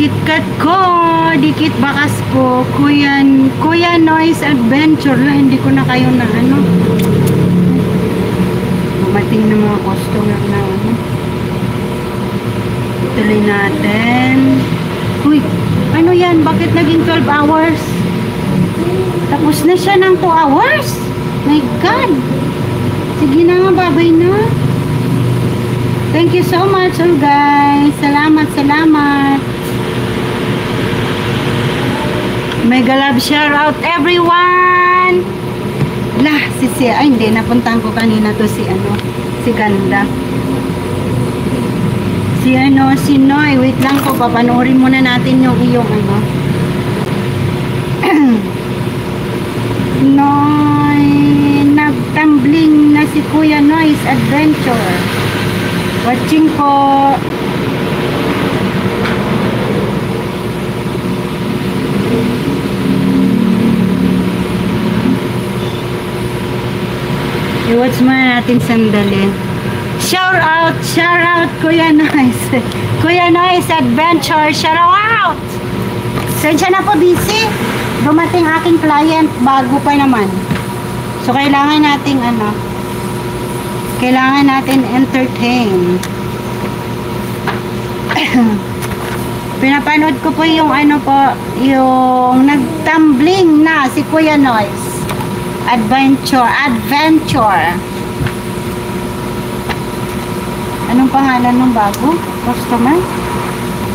KitKat ko, dikit bakas ko, Kuya Noise Adventure la, hindi ko na kayo na ano. Dumating na mga customer na ano. Tuloy natin. Uy, ano yan? Bakit naging 12 hours? Tapos na siya ng 2 hours? My God! Sige na nga, babay na. Thank you so much, all guys. Salamat, salamat. Mega love shout out everyone. Lah, ay hindi, napuntahan ko kanina to si Ganda. Si Noy, wait lang ko, papanoorin muna natin yung iyong Noy, nagtumbling na si Kuya Noise Adventure. Watching ko. I-watch muna natin sandali. Shout out Kuya Noise. Kuya Noise Adventure, shout out! Sensya na po, busy. Dumating aking client, bago pa naman. So, kailangan natin entertain. Pinapanood ko po yung yung nagtumbling na si Kuya Noise. Adventure. Anong pangalan ng bago? Customer?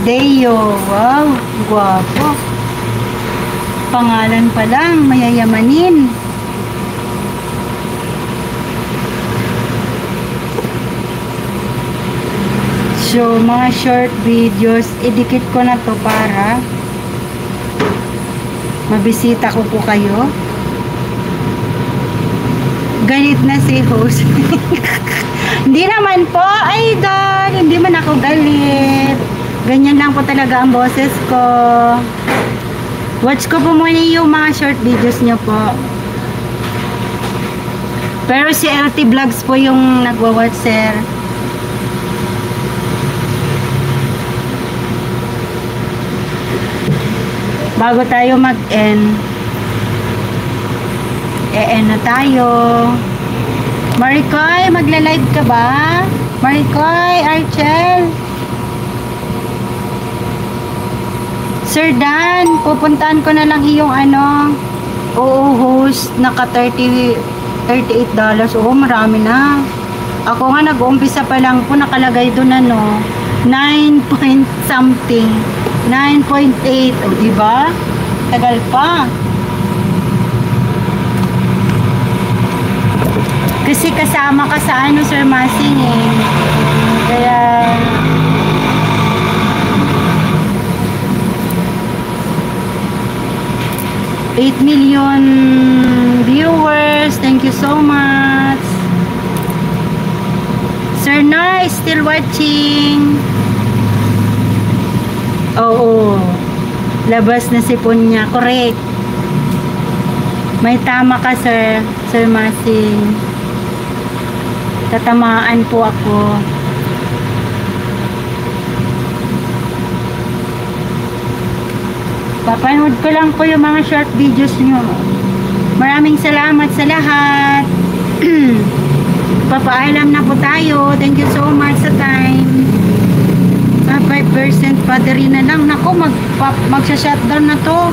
Deo. Wow, guwapo. Pangalan pa lang, mayayamanin. So, mga short videos, idikit ko na to para mabisita ko po kayo. Galit na si host. Hindi naman po, idol. Hindi man ako galit. Ganyan lang po talaga ang boses ko. Watch ko po muna yung mga short videos nyo po. Pero si LT Vlogs po yung nagwa-watch, sir. Bago tayo mag-end, e-end na tayo. Maricoy, magla-live ka ba? Maricoy, Archel. Sir Dan, pupuntahan ko na lang iyong host, naka $38. Oo, marami na. Ako nga nag-uumpisa pa lang po, nakalagay doon 9 point something. 9.8. O, diba? Tagal pa. Kasi kasama ka sa Sir Masing eh. Kaya 8 million viewers. Thank you so much. Sir Noy, still watching. Oo. Labas na sipon niya. Correct. May tama ka, sir. Sir Masing. Tatamaan po ako. Papanood ko lang po yung mga short videos nyo. Maraming salamat sa lahat. Papaalam na po tayo. Thank you so much sa time. 5% battery na lang. Naku, magsha-shutdown na to.